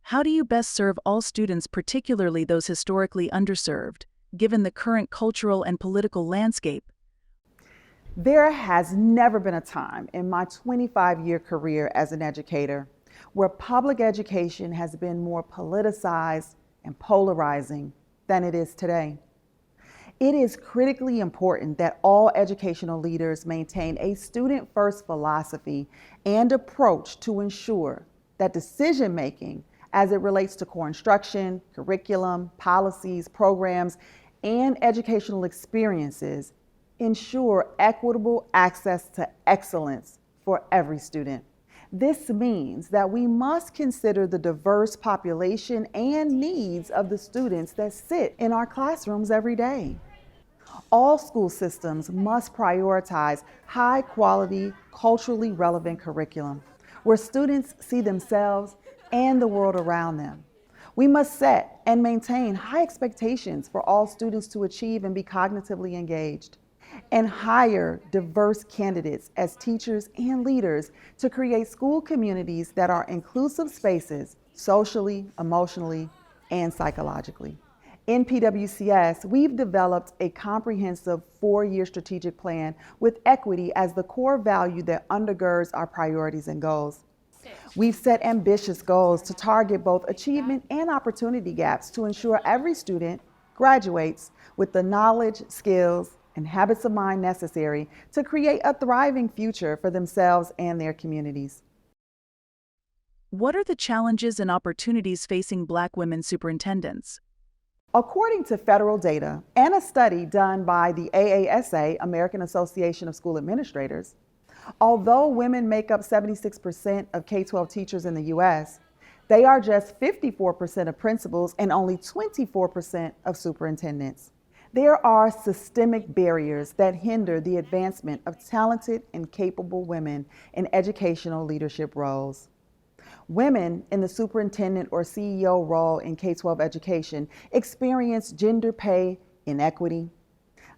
How do you best serve all students, particularly those historically underserved, given the current cultural and political landscape? There has never been a time in my 25-year career as an educator where public education has been more politicized and polarizing than it is today. It is critically important that all educational leaders maintain a student-first philosophy and approach to ensure that decision-making as it relates to core instruction, curriculum, policies, programs, and educational experiences ensure equitable access to excellence for every student. This means that we must consider the diverse population and needs of the students that sit in our classrooms every day. All school systems must prioritize high quality, culturally relevant curriculum where students see themselves and the world around them. We must set and maintain high expectations for all students to achieve and be cognitively engaged, and hire diverse candidates as teachers and leaders to create school communities that are inclusive spaces socially, emotionally, and psychologically. In PWCS, we've developed a comprehensive 4-year strategic plan with equity as the core value that undergirds our priorities and goals. We've set ambitious goals to target both achievement and opportunity gaps to ensure every student graduates with the knowledge, skills, and habits of mind necessary to create a thriving future for themselves and their communities. What are the challenges and opportunities facing Black women superintendents? According to federal data and a study done by the AASA, American Association of School Administrators, although women make up 76% of K-12 teachers in the U.S., they are just 54% of principals and only 24% of superintendents. There are systemic barriers that hinder the advancement of talented and capable women in educational leadership roles. Women in the superintendent or CEO role in K-12 education experience gender pay inequity,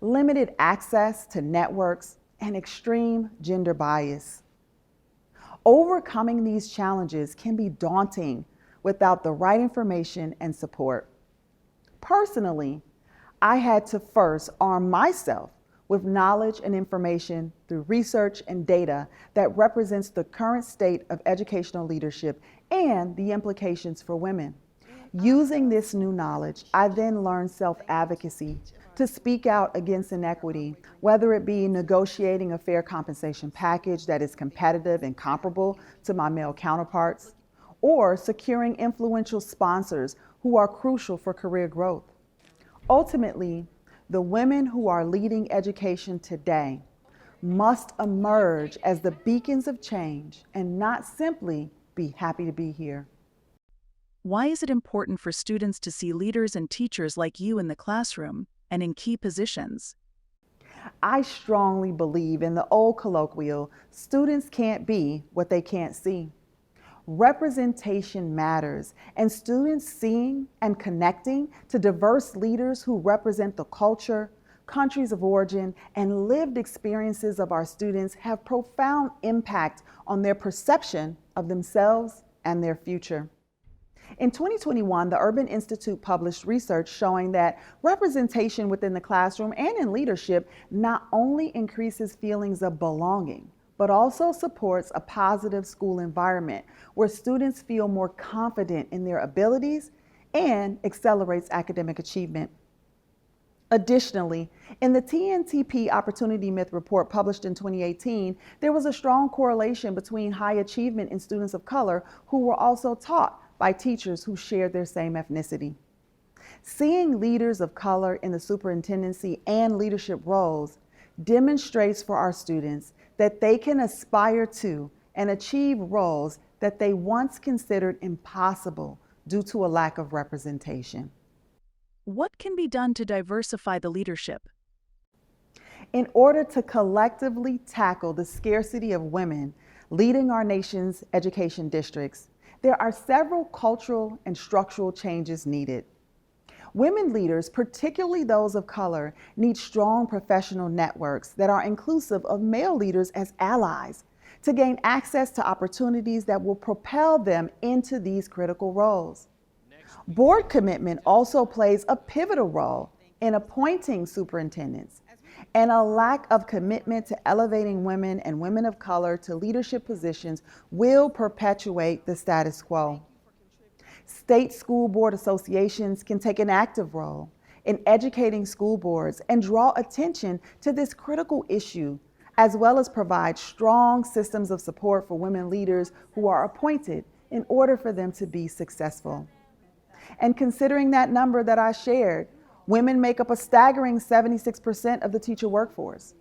limited access to networks, and extreme gender bias. Overcoming these challenges can be daunting without the right information and support. Personally, I had to first arm myself with knowledge and information through research and data that represents the current state of educational leadership and the implications for women. Using this new knowledge, I then learned self-advocacy to speak out against inequity, whether it be negotiating a fair compensation package that is competitive and comparable to my male counterparts, or securing influential sponsors who are crucial for career growth. Ultimately, the women who are leading education today must emerge as the beacons of change and not simply be happy to be here. Why is it important for students to see leaders and teachers like you in the classroom and in key positions? I strongly believe in the old colloquial, students can't be what they can't see. Representation matters, and students seeing and connecting to diverse leaders who represent the culture, countries of origin, and lived experiences of our students have profound impact on their perception of themselves and their future. In 2021, the Urban Institute published research showing that representation within the classroom and in leadership not only increases feelings of belonging, but also supports a positive school environment where students feel more confident in their abilities and accelerates academic achievement. Additionally, in the TNTP Opportunity Myth report published in 2018, there was a strong correlation between high achievement in students of color who were also taught by teachers who shared their same ethnicity. Seeing leaders of color in the superintendency and leadership roles demonstrates for our students that they can aspire to and achieve roles that they once considered impossible due to a lack of representation. What can be done to diversify the leadership? In order to collectively tackle the scarcity of women leading our nation's education districts, there are several cultural and structural changes needed. Women leaders, particularly those of color, need strong professional networks that are inclusive of male leaders as allies to gain access to opportunities that will propel them into these critical roles. Board commitment also plays a pivotal role in appointing superintendents, and a lack of commitment to elevating women and women of color to leadership positions will perpetuate the status quo. State school board associations can take an active role in educating school boards and draw attention to this critical issue, as well as provide strong systems of support for women leaders who are appointed in order for them to be successful. And considering that number that I shared, women make up a staggering 76% of the teacher workforce.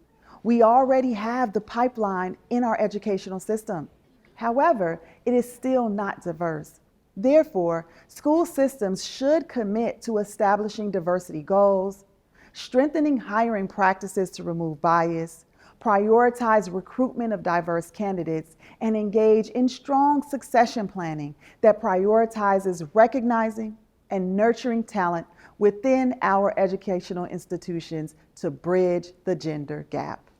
We already have the pipeline in our educational system. However, it is still not diverse. Therefore, school systems should commit to establishing diversity goals, strengthening hiring practices to remove bias, prioritize recruitment of diverse candidates, and engage in strong succession planning that prioritizes recognizing and nurturing talent within our educational institutions to bridge the gender gap.